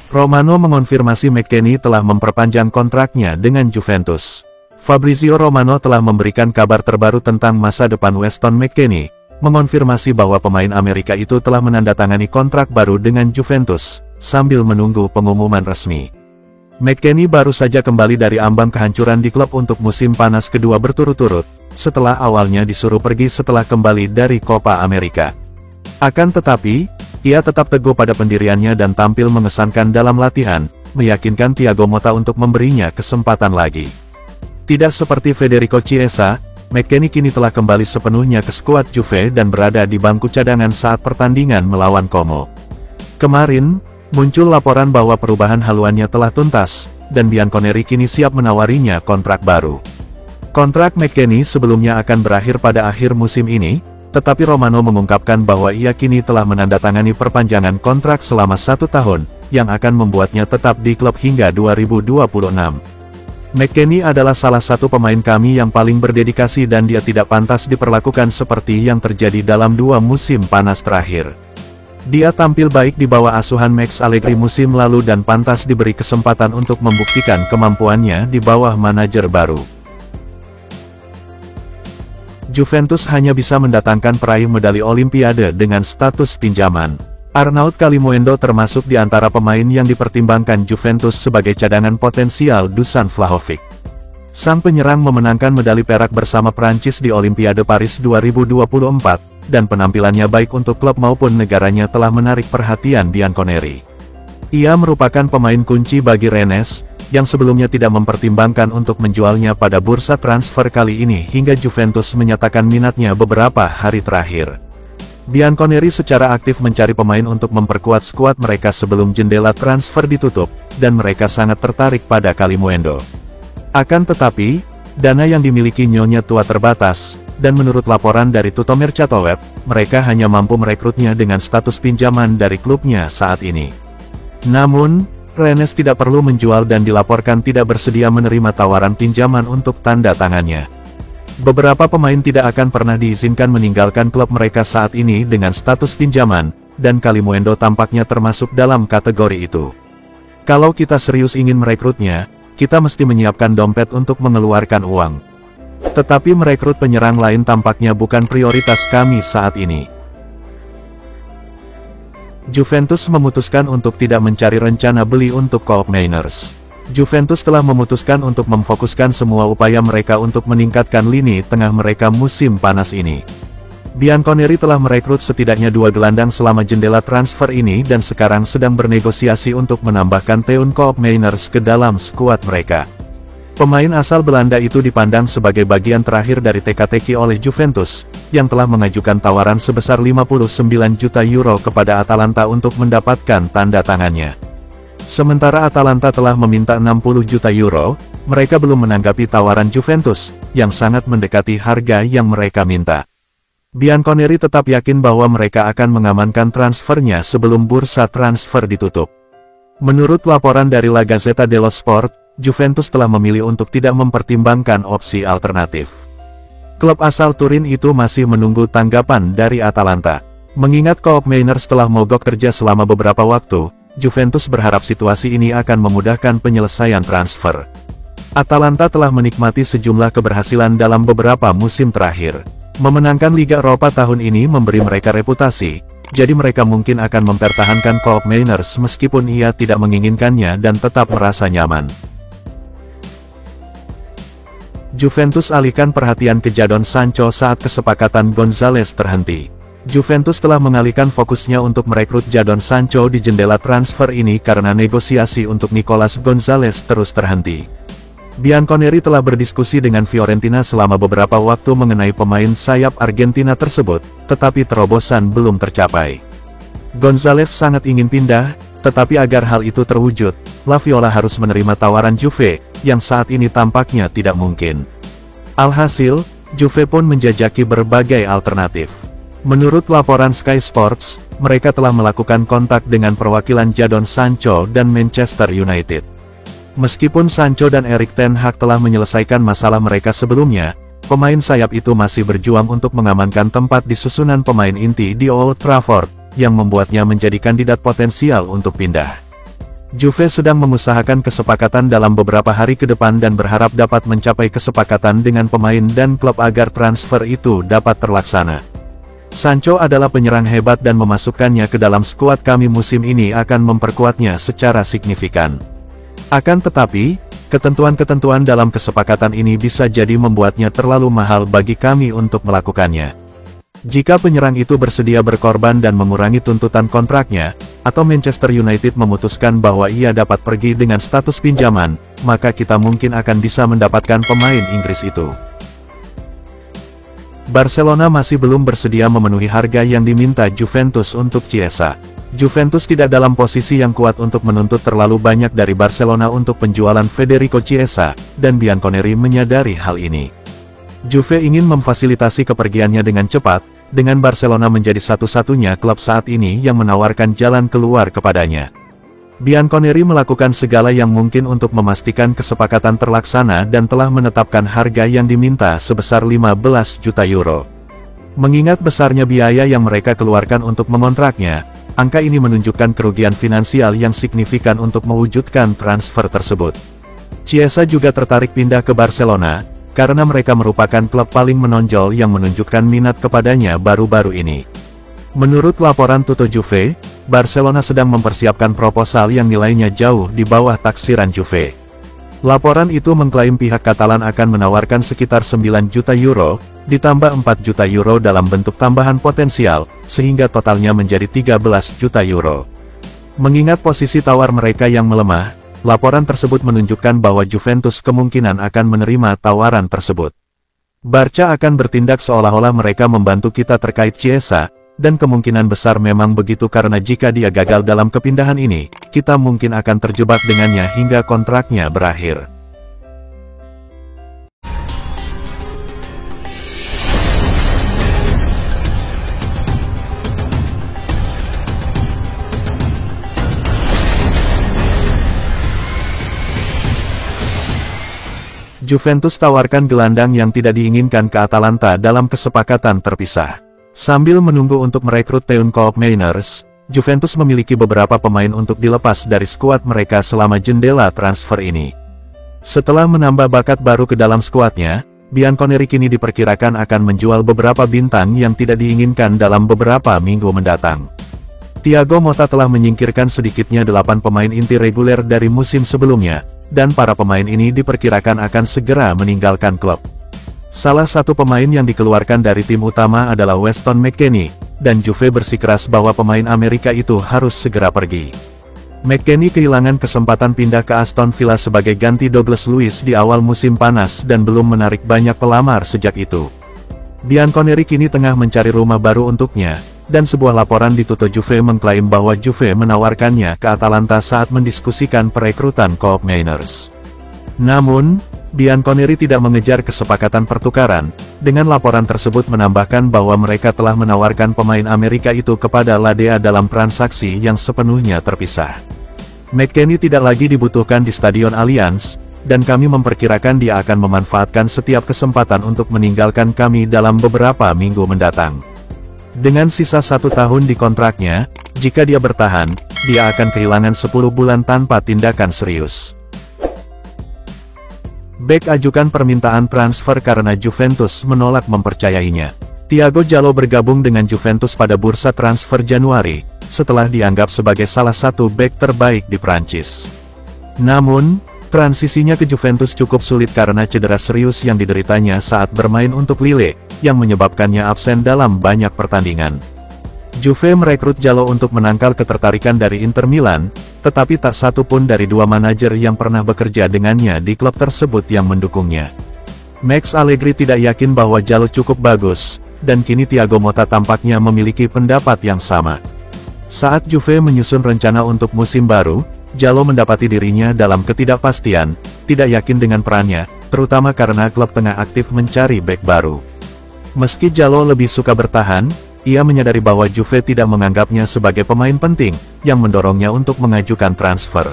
Romano mengonfirmasi McKennie telah memperpanjang kontraknya dengan Juventus. Fabrizio Romano telah memberikan kabar terbaru tentang masa depan Weston McKennie, mengonfirmasi bahwa pemain Amerika itu telah menandatangani kontrak baru dengan Juventus, sambil menunggu pengumuman resmi. McKennie baru saja kembali dari ambang kehancuran di klub untuk musim panas kedua berturut-turut, setelah awalnya disuruh pergi setelah kembali dari Copa America. Akan tetapi, ia tetap teguh pada pendiriannya dan tampil mengesankan dalam latihan, meyakinkan Thiago Motta untuk memberinya kesempatan lagi. Tidak seperti Federico Chiesa, McKennie kini telah kembali sepenuhnya ke skuad Juve dan berada di bangku cadangan saat pertandingan melawan Como. Kemarin, muncul laporan bahwa perubahan haluannya telah tuntas, dan Bianconeri kini siap menawarinya kontrak baru. Kontrak McKennie sebelumnya akan berakhir pada akhir musim ini, tetapi Romano mengungkapkan bahwa ia kini telah menandatangani perpanjangan kontrak selama 1 tahun, yang akan membuatnya tetap di klub hingga 2026. McKennie adalah salah satu pemain kami yang paling berdedikasi dan dia tidak pantas diperlakukan seperti yang terjadi dalam 2 musim panas terakhir. Dia tampil baik di bawah asuhan Max Allegri musim lalu dan pantas diberi kesempatan untuk membuktikan kemampuannya di bawah manajer baru. Juventus hanya bisa mendatangkan peraih medali Olimpiade dengan status pinjaman. Arnaud Kalimuendo termasuk di antara pemain yang dipertimbangkan Juventus sebagai cadangan potensial Dusan Vlahovic. Sang penyerang memenangkan medali perak bersama Prancis di Olimpiade Paris 2024, dan penampilannya baik untuk klub maupun negaranya telah menarik perhatian Bianconeri. Ia merupakan pemain kunci bagi Rennes, yang sebelumnya tidak mempertimbangkan untuk menjualnya pada bursa transfer kali ini hingga Juventus menyatakan minatnya beberapa hari terakhir. Bianconeri secara aktif mencari pemain untuk memperkuat skuad mereka sebelum jendela transfer ditutup, dan mereka sangat tertarik pada Kalimuendo. Akan tetapi, dana yang dimiliki Nyonya tua terbatas, dan menurut laporan dari Tutto Mercato Web, mereka hanya mampu merekrutnya dengan status pinjaman dari klubnya saat ini. Namun, Rennes tidak perlu menjual dan dilaporkan tidak bersedia menerima tawaran pinjaman untuk tanda tangannya. Beberapa pemain tidak akan pernah diizinkan meninggalkan klub mereka saat ini dengan status pinjaman, dan Kalimuendo tampaknya termasuk dalam kategori itu. Kalau kita serius ingin merekrutnya, kita mesti menyiapkan dompet untuk mengeluarkan uang. Tetapi merekrut penyerang lain tampaknya bukan prioritas kami saat ini. Juventus memutuskan untuk tidak mencari rencana beli untuk Koopmeiners. Juventus telah memutuskan untuk memfokuskan semua upaya mereka untuk meningkatkan lini tengah mereka musim panas ini. Bianconeri telah merekrut setidaknya 2 gelandang selama jendela transfer ini dan sekarang sedang bernegosiasi untuk menambahkan Teun Koopmeiners ke dalam skuad mereka. Pemain asal Belanda itu dipandang sebagai bagian terakhir dari teka-teki oleh Juventus, yang telah mengajukan tawaran sebesar 59 juta euro kepada Atalanta untuk mendapatkan tanda tangannya. Sementara Atalanta telah meminta 60 juta euro, mereka belum menanggapi tawaran Juventus, yang sangat mendekati harga yang mereka minta. Bianconeri tetap yakin bahwa mereka akan mengamankan transfernya sebelum bursa transfer ditutup. Menurut laporan dari La Gazzetta dello Sport, Juventus telah memilih untuk tidak mempertimbangkan opsi alternatif. Klub asal Turin itu masih menunggu tanggapan dari Atalanta. Mengingat Koopmeiners telah mogok kerja selama beberapa waktu, Juventus berharap situasi ini akan memudahkan penyelesaian transfer. Atalanta telah menikmati sejumlah keberhasilan dalam beberapa musim terakhir. Memenangkan Liga Eropa tahun ini memberi mereka reputasi, jadi mereka mungkin akan mempertahankan Koopmeiners meskipun ia tidak menginginkannya dan tetap merasa nyaman. Juventus alihkan perhatian ke Jadon Sancho saat kesepakatan Gonzalez terhenti. Juventus telah mengalihkan fokusnya untuk merekrut Jadon Sancho di jendela transfer ini karena negosiasi untuk Nicolas Gonzalez terus terhenti. Bianconeri telah berdiskusi dengan Fiorentina selama beberapa waktu mengenai pemain sayap Argentina tersebut, tetapi terobosan belum tercapai. Gonzalez sangat ingin pindah, tetapi agar hal itu terwujud, La Viola harus menerima tawaran Juve, yang saat ini tampaknya tidak mungkin. Alhasil, Juve pun menjajaki berbagai alternatif. Menurut laporan Sky Sports, mereka telah melakukan kontak dengan perwakilan Jadon Sancho dan Manchester United. Meskipun Sancho dan Erik ten Hag telah menyelesaikan masalah mereka sebelumnya, pemain sayap itu masih berjuang untuk mengamankan tempat di susunan pemain inti di Old Trafford, yang membuatnya menjadi kandidat potensial untuk pindah. Juve sedang mengusahakan kesepakatan dalam beberapa hari ke depan dan berharap dapat mencapai kesepakatan dengan pemain dan klub agar transfer itu dapat terlaksana. Sancho adalah penyerang hebat dan memasukkannya ke dalam skuad kami musim ini akan memperkuatnya secara signifikan. Akan tetapi, ketentuan-ketentuan dalam kesepakatan ini bisa jadi membuatnya terlalu mahal bagi kami untuk melakukannya. Jika penyerang itu bersedia berkorban dan mengurangi tuntutan kontraknya, atau Manchester United memutuskan bahwa ia dapat pergi dengan status pinjaman, maka kita mungkin akan bisa mendapatkan pemain Inggris itu. Barcelona masih belum bersedia memenuhi harga yang diminta Juventus untuk Chiesa. Juventus tidak dalam posisi yang kuat untuk menuntut terlalu banyak dari Barcelona untuk penjualan Federico Chiesa, dan Bianconeri menyadari hal ini. Juve ingin memfasilitasi kepergiannya dengan cepat, dengan Barcelona menjadi satu-satunya klub saat ini yang menawarkan jalan keluar kepadanya. Bianconeri melakukan segala yang mungkin untuk memastikan kesepakatan terlaksana dan telah menetapkan harga yang diminta sebesar 15 juta euro. Mengingat besarnya biaya yang mereka keluarkan untuk mengontraknya, angka ini menunjukkan kerugian finansial yang signifikan untuk mewujudkan transfer tersebut. Chiesa juga tertarik pindah ke Barcelona, karena mereka merupakan klub paling menonjol yang menunjukkan minat kepadanya baru-baru ini. Menurut laporan Tutto Juve, Barcelona sedang mempersiapkan proposal yang nilainya jauh di bawah taksiran Juve. Laporan itu mengklaim pihak Katalan akan menawarkan sekitar 9 juta euro, ditambah 4 juta euro dalam bentuk tambahan potensial, sehingga totalnya menjadi 13 juta euro. Mengingat posisi tawar mereka yang melemah, laporan tersebut menunjukkan bahwa Juventus kemungkinan akan menerima tawaran tersebut. Barca akan bertindak seolah-olah mereka membantu kita terkait Chiesa, dan kemungkinan besar memang begitu karena jika dia gagal dalam kepindahan ini, kita mungkin akan terjebak dengannya hingga kontraknya berakhir. Juventus tawarkan gelandang yang tidak diinginkan ke Atalanta dalam kesepakatan terpisah. Sambil menunggu untuk merekrut Teun Koopmeiners, Juventus memiliki beberapa pemain untuk dilepas dari skuad mereka selama jendela transfer ini. Setelah menambah bakat baru ke dalam skuadnya, Bianconeri kini diperkirakan akan menjual beberapa bintang yang tidak diinginkan dalam beberapa minggu mendatang. Thiago Motta telah menyingkirkan sedikitnya 8 pemain inti reguler dari musim sebelumnya, dan para pemain ini diperkirakan akan segera meninggalkan klub. Salah satu pemain yang dikeluarkan dari tim utama adalah Weston McKennie, dan Juve bersikeras bahwa pemain Amerika itu harus segera pergi. McKennie kehilangan kesempatan pindah ke Aston Villa sebagai ganti Douglas Luiz di awal musim panas dan belum menarik banyak pelamar sejak itu. Bianconeri kini tengah mencari rumah baru untuknya, dan sebuah laporan di Tutto Juve mengklaim bahwa Juve menawarkannya ke Atalanta saat mendiskusikan perekrutan Koopmeiners. Namun, Bianconeri tidak mengejar kesepakatan pertukaran, dengan laporan tersebut menambahkan bahwa mereka telah menawarkan pemain Amerika itu kepada Ladea dalam transaksi yang sepenuhnya terpisah. McKennie tidak lagi dibutuhkan di Stadion Allianz, dan kami memperkirakan dia akan memanfaatkan setiap kesempatan untuk meninggalkan kami dalam beberapa minggu mendatang. Dengan sisa 1 tahun di kontraknya, jika dia bertahan, dia akan kehilangan 10 bulan tanpa tindakan serius. Bek ajukan permintaan transfer karena Juventus menolak mempercayainya. Thiago Jallo bergabung dengan Juventus pada bursa transfer Januari, setelah dianggap sebagai salah satu bek terbaik di Prancis. Namun, transisinya ke Juventus cukup sulit karena cedera serius yang dideritanya saat bermain untuk Lille, yang menyebabkannya absen dalam banyak pertandingan. Juve merekrut Jallo untuk menangkal ketertarikan dari Inter Milan, tetapi tak satu pun dari 2 manajer yang pernah bekerja dengannya di klub tersebut yang mendukungnya. Max Allegri tidak yakin bahwa Jallo cukup bagus, dan kini Thiago Motta tampaknya memiliki pendapat yang sama. Saat Juve menyusun rencana untuk musim baru, Jallo mendapati dirinya dalam ketidakpastian, tidak yakin dengan perannya, terutama karena klub tengah aktif mencari bek baru. Meski Jallo lebih suka bertahan, ia menyadari bahwa Juve tidak menganggapnya sebagai pemain penting, yang mendorongnya untuk mengajukan transfer.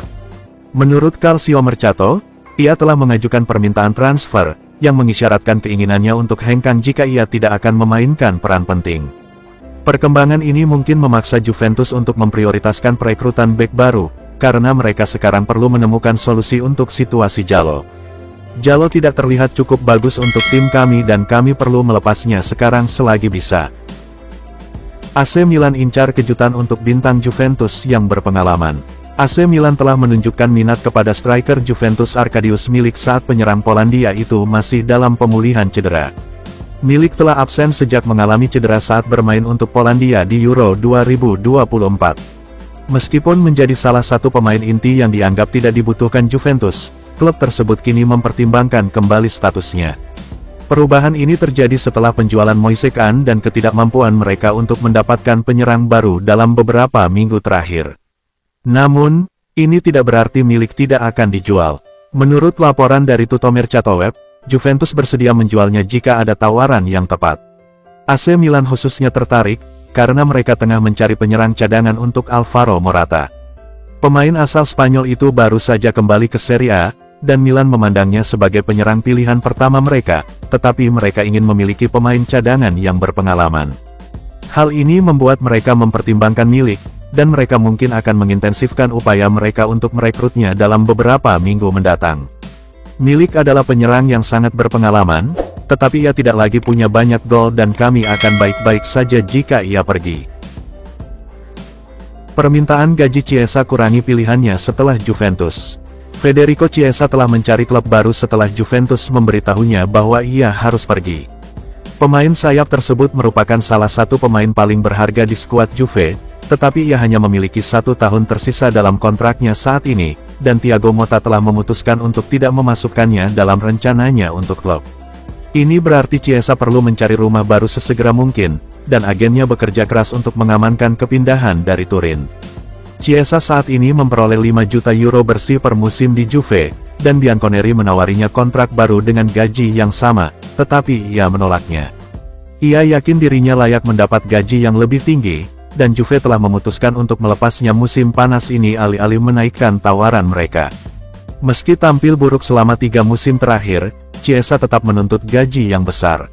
Menurut Calcio Mercato, ia telah mengajukan permintaan transfer, yang mengisyaratkan keinginannya untuk hengkang jika ia tidak akan memainkan peran penting. Perkembangan ini mungkin memaksa Juventus untuk memprioritaskan perekrutan bek baru, karena mereka sekarang perlu menemukan solusi untuk situasi Jalo. Jalo tidak terlihat cukup bagus untuk tim kami dan kami perlu melepasnya sekarang selagi bisa. AC Milan incar kejutan untuk bintang Juventus yang berpengalaman. AC Milan telah menunjukkan minat kepada striker Juventus Arkadiusz Milik saat penyerang Polandia itu masih dalam pemulihan cedera. Milik telah absen sejak mengalami cedera saat bermain untuk Polandia di Euro 2024. Meskipun menjadi salah satu pemain inti yang dianggap tidak dibutuhkan Juventus, klub tersebut kini mempertimbangkan kembali statusnya. Perubahan ini terjadi setelah penjualan Moise Kean dan ketidakmampuan mereka untuk mendapatkan penyerang baru dalam beberapa minggu terakhir. Namun, ini tidak berarti Milik tidak akan dijual. Menurut laporan dari Tutomer Chatoweb, Juventus bersedia menjualnya jika ada tawaran yang tepat. AC Milan khususnya tertarik, karena mereka tengah mencari penyerang cadangan untuk Alvaro Morata. Pemain asal Spanyol itu baru saja kembali ke Serie A, dan Milan memandangnya sebagai penyerang pilihan pertama mereka, tetapi mereka ingin memiliki pemain cadangan yang berpengalaman. Hal ini membuat mereka mempertimbangkan Milik, dan mereka mungkin akan mengintensifkan upaya mereka untuk merekrutnya dalam beberapa minggu mendatang. Milik adalah penyerang yang sangat berpengalaman, tetapi ia tidak lagi punya banyak gol dan kami akan baik-baik saja jika ia pergi. Permintaan gaji Chiesa kurangi pilihannya setelah Juventus. Federico Chiesa telah mencari klub baru setelah Juventus memberitahunya bahwa ia harus pergi. Pemain sayap tersebut merupakan salah satu pemain paling berharga di skuad Juve, tetapi ia hanya memiliki 1 tahun tersisa dalam kontraknya saat ini, dan Thiago Motta telah memutuskan untuk tidak memasukkannya dalam rencananya untuk klub. Ini berarti Chiesa perlu mencari rumah baru sesegera mungkin, dan agennya bekerja keras untuk mengamankan kepindahan dari Turin. Chiesa saat ini memperoleh 5 juta euro bersih per musim di Juve, dan Bianconeri menawarinya kontrak baru dengan gaji yang sama, tetapi ia menolaknya. Ia yakin dirinya layak mendapat gaji yang lebih tinggi, dan Juve telah memutuskan untuk melepasnya musim panas ini alih-alih menaikkan tawaran mereka. Meski tampil buruk selama 3 musim terakhir, Chiesa tetap menuntut gaji yang besar.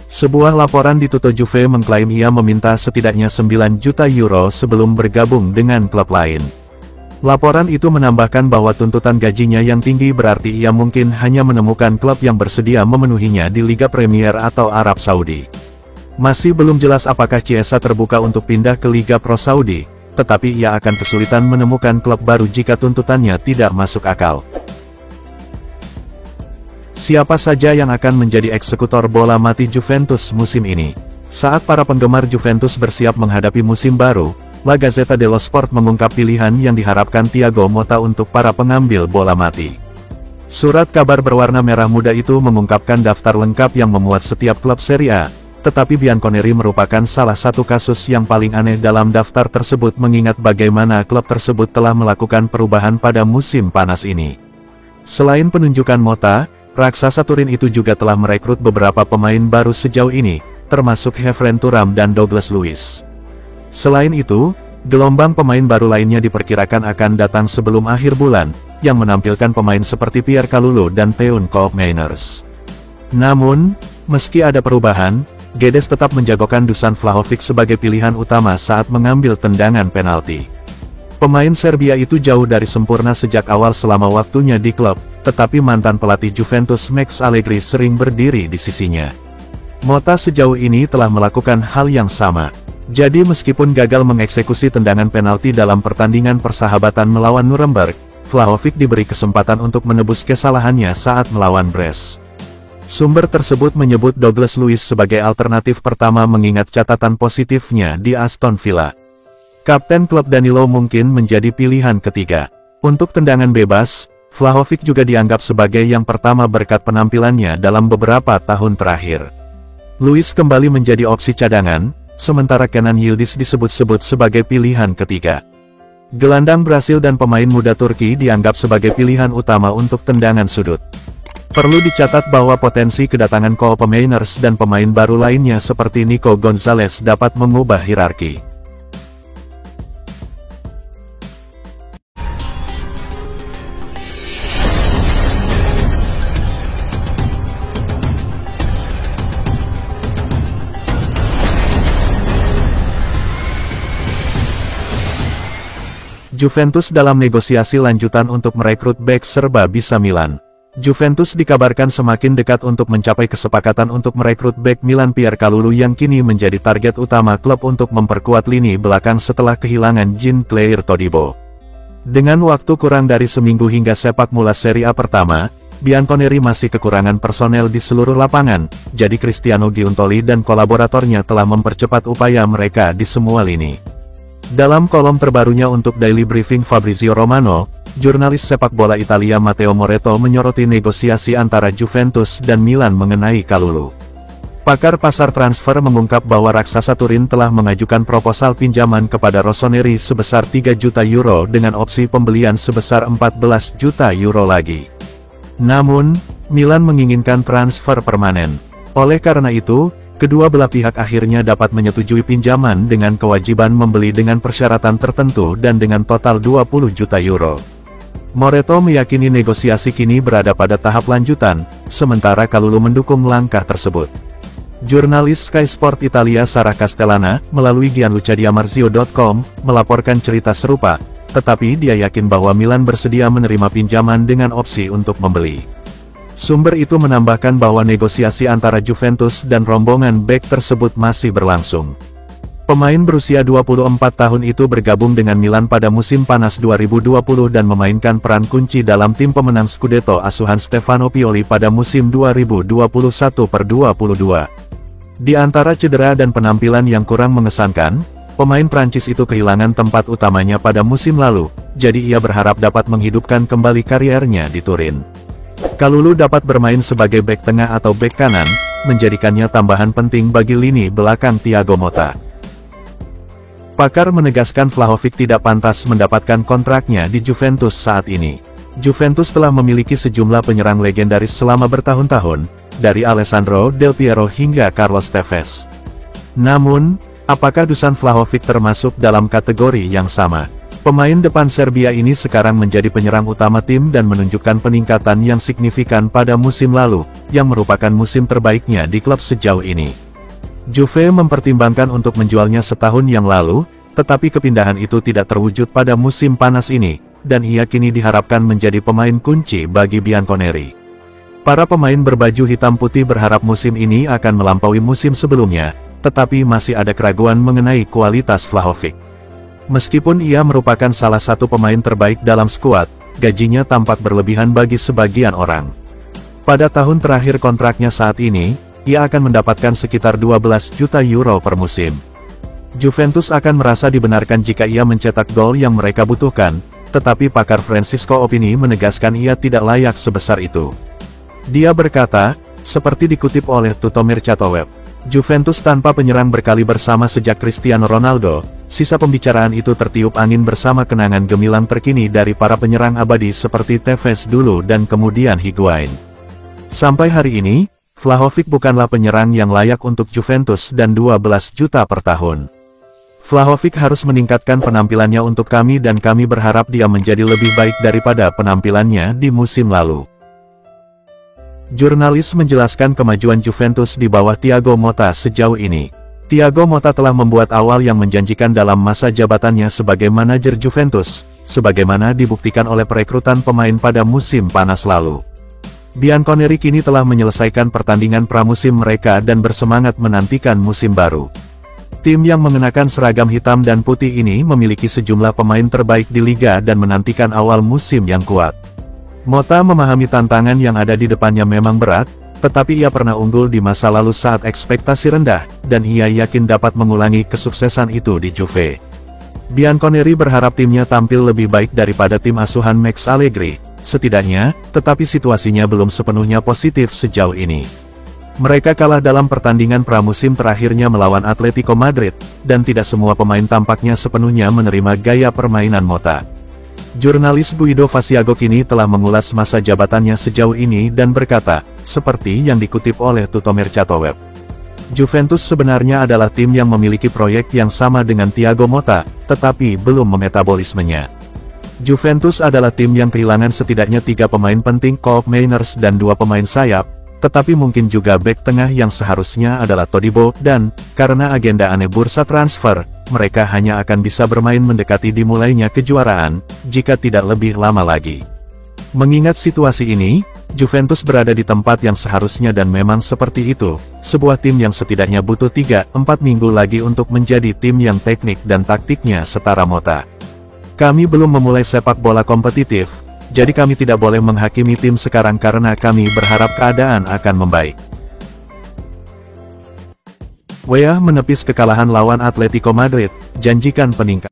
Sebuah laporan di Tutto Juve mengklaim ia meminta setidaknya 9 juta euro sebelum bergabung dengan klub lain. Laporan itu menambahkan bahwa tuntutan gajinya yang tinggi berarti ia mungkin hanya menemukan klub yang bersedia memenuhinya di Liga Premier atau Arab Saudi. Masih belum jelas apakah Chiesa terbuka untuk pindah ke Liga Pro Saudi, tetapi ia akan kesulitan menemukan klub baru jika tuntutannya tidak masuk akal. Siapa saja yang akan menjadi eksekutor bola mati Juventus musim ini? Saat para penggemar Juventus bersiap menghadapi musim baru, La Gazzetta dello Sport mengungkap pilihan yang diharapkan Thiago Motta untuk para pengambil bola mati. Surat kabar berwarna merah muda itu mengungkapkan daftar lengkap yang memuat setiap klub Serie A, tetapi Bianconeri merupakan salah satu kasus yang paling aneh dalam daftar tersebut mengingat bagaimana klub tersebut telah melakukan perubahan pada musim panas ini. Selain penunjukan Motta, raksasa Turin itu juga telah merekrut beberapa pemain baru sejauh ini, termasuk Khéphren Thuram dan Douglas Luiz. Selain itu, gelombang pemain baru lainnya diperkirakan akan datang sebelum akhir bulan, yang menampilkan pemain seperti Pierre Kalulu dan Teun Koopmeiners. Namun, meski ada perubahan, Guedes tetap menjagokan Dusan Vlahovic sebagai pilihan utama saat mengambil tendangan penalti. Pemain Serbia itu jauh dari sempurna sejak awal selama waktunya di klub, tetapi mantan pelatih Juventus Max Allegri sering berdiri di sisinya. Motta sejauh ini telah melakukan hal yang sama. Jadi meskipun gagal mengeksekusi tendangan penalti dalam pertandingan persahabatan melawan Nuremberg, Vlahovic diberi kesempatan untuk menebus kesalahannya saat melawan Brest. Sumber tersebut menyebut Douglas Luiz sebagai alternatif pertama mengingat catatan positifnya di Aston Villa. Kapten klub Danilo mungkin menjadi pilihan ketiga. Untuk tendangan bebas, Vlahovic juga dianggap sebagai yang pertama berkat penampilannya dalam beberapa tahun terakhir. Luiz kembali menjadi opsi cadangan, sementara Kenan Yildiz disebut-sebut sebagai pilihan ketiga. Gelandang Brasil dan pemain muda Turki dianggap sebagai pilihan utama untuk tendangan sudut. Perlu dicatat bahwa potensi kedatangan Koopmeiners dan pemain baru lainnya seperti Nico Gonzalez dapat mengubah hierarki. Juventus dalam negosiasi lanjutan untuk merekrut bek serba bisa Milan. Juventus dikabarkan semakin dekat untuk mencapai kesepakatan untuk merekrut bek Milan Pierre Kalulu yang kini menjadi target utama klub untuk memperkuat lini belakang setelah kehilangan Jean-Claire Todibo. Dengan waktu kurang dari seminggu hingga sepak mula Serie A pertama, Bianconeri masih kekurangan personel di seluruh lapangan, jadi Cristiano Giuntoli dan kolaboratornya telah mempercepat upaya mereka di semua lini. Dalam kolom terbarunya untuk Daily Briefing Fabrizio Romano, jurnalis sepak bola Italia Matteo Moretto menyoroti negosiasi antara Juventus dan Milan mengenai Kalulu. Pakar pasar transfer mengungkap bahwa raksasa Turin telah mengajukan proposal pinjaman kepada Rossoneri sebesar 3 juta euro dengan opsi pembelian sebesar 14 juta euro lagi. Namun, Milan menginginkan transfer permanen. Oleh karena itu, kedua belah pihak akhirnya dapat menyetujui pinjaman dengan kewajiban membeli dengan persyaratan tertentu dan dengan total 20 juta euro. Moretto meyakini negosiasi kini berada pada tahap lanjutan, sementara Kalulu mendukung langkah tersebut. Jurnalis Sky Sport Italia Sara Castellana, melalui gianlucadiamarzio.com, melaporkan cerita serupa, tetapi dia yakin bahwa Milan bersedia menerima pinjaman dengan opsi untuk membeli. Sumber itu menambahkan bahwa negosiasi antara Juventus dan rombongan bek tersebut masih berlangsung. Pemain berusia 24 tahun itu bergabung dengan Milan pada musim panas 2020 dan memainkan peran kunci dalam tim pemenang Scudetto asuhan Stefano Pioli pada musim 2021-22. Di antara cedera dan penampilan yang kurang mengesankan, pemain Prancis itu kehilangan tempat utamanya pada musim lalu, jadi ia berharap dapat menghidupkan kembali kariernya di Turin. Kalulu dapat bermain sebagai bek tengah atau bek kanan, menjadikannya tambahan penting bagi lini belakang Thiago Motta. Pakar menegaskan Vlahovic tidak pantas mendapatkan kontraknya di Juventus saat ini. Juventus telah memiliki sejumlah penyerang legendaris selama bertahun-tahun, dari Alessandro Del Piero hingga Carlos Tevez. Namun, apakah Dusan Vlahovic termasuk dalam kategori yang sama? Pemain depan Serbia ini sekarang menjadi penyerang utama tim dan menunjukkan peningkatan yang signifikan pada musim lalu, yang merupakan musim terbaiknya di klub sejauh ini. Juve mempertimbangkan untuk menjualnya setahun yang lalu, tetapi kepindahan itu tidak terwujud pada musim panas ini, dan ia kini diharapkan menjadi pemain kunci bagi Bianconeri. Para pemain berbaju hitam putih berharap musim ini akan melampaui musim sebelumnya, tetapi masih ada keraguan mengenai kualitas Vlahovic. Meskipun ia merupakan salah satu pemain terbaik dalam skuad, gajinya tampak berlebihan bagi sebagian orang. Pada tahun terakhir kontraknya saat ini, ia akan mendapatkan sekitar 12 juta euro per musim. Juventus akan merasa dibenarkan jika ia mencetak gol yang mereka butuhkan, tetapi pakar Francisco Opini menegaskan ia tidak layak sebesar itu. Dia berkata, seperti dikutip oleh Tutto Mercato Web, Juventus tanpa penyerang berkaliber sama sejak Cristiano Ronaldo, sisa pembicaraan itu tertiup angin bersama kenangan gemilang terkini dari para penyerang abadi seperti Tevez dulu dan kemudian Higuain. Sampai hari ini, Vlahovic bukanlah penyerang yang layak untuk Juventus dan 12 juta per tahun. Vlahovic harus meningkatkan penampilannya untuk kami dan kami berharap dia menjadi lebih baik daripada penampilannya di musim lalu. Jurnalis menjelaskan kemajuan Juventus di bawah Thiago Motta sejauh ini. Thiago Motta telah membuat awal yang menjanjikan dalam masa jabatannya sebagai manajer Juventus, sebagaimana dibuktikan oleh perekrutan pemain pada musim panas lalu. Bianconeri kini telah menyelesaikan pertandingan pramusim mereka dan bersemangat menantikan musim baru. Tim yang mengenakan seragam hitam dan putih ini memiliki sejumlah pemain terbaik di liga dan menantikan awal musim yang kuat. Motta memahami tantangan yang ada di depannya memang berat, tetapi ia pernah unggul di masa lalu saat ekspektasi rendah, dan ia yakin dapat mengulangi kesuksesan itu di Juve. Bianconeri berharap timnya tampil lebih baik daripada tim asuhan Max Allegri, setidaknya, tetapi situasinya belum sepenuhnya positif sejauh ini. Mereka kalah dalam pertandingan pramusim terakhirnya melawan Atletico Madrid, dan tidak semua pemain tampaknya sepenuhnya menerima gaya permainan Motta. Jurnalis Guido Fasiago kini telah mengulas masa jabatannya sejauh ini dan berkata, seperti yang dikutip oleh Tutto Mercato Web, Juventus sebenarnya adalah tim yang memiliki proyek yang sama dengan Thiago Motta, tetapi belum memetabolismenya. Juventus adalah tim yang kehilangan setidaknya 3 pemain penting Koop Mainers dan 2 pemain sayap, Tetapi mungkin juga bek tengah yang seharusnya adalah Todibo, dan, karena agenda aneh bursa transfer, mereka hanya akan bisa bermain mendekati dimulainya kejuaraan, jika tidak lebih lama lagi. Mengingat situasi ini, Juventus berada di tempat yang seharusnya dan memang seperti itu, sebuah tim yang setidaknya butuh 3-4 minggu lagi untuk menjadi tim yang teknik dan taktiknya setara Mota. Kami belum memulai sepak bola kompetitif, jadi kami tidak boleh menghakimi tim sekarang karena kami berharap keadaan akan membaik. Weah menepis kekalahan lawan Atletico Madrid, janjikan peningkatan.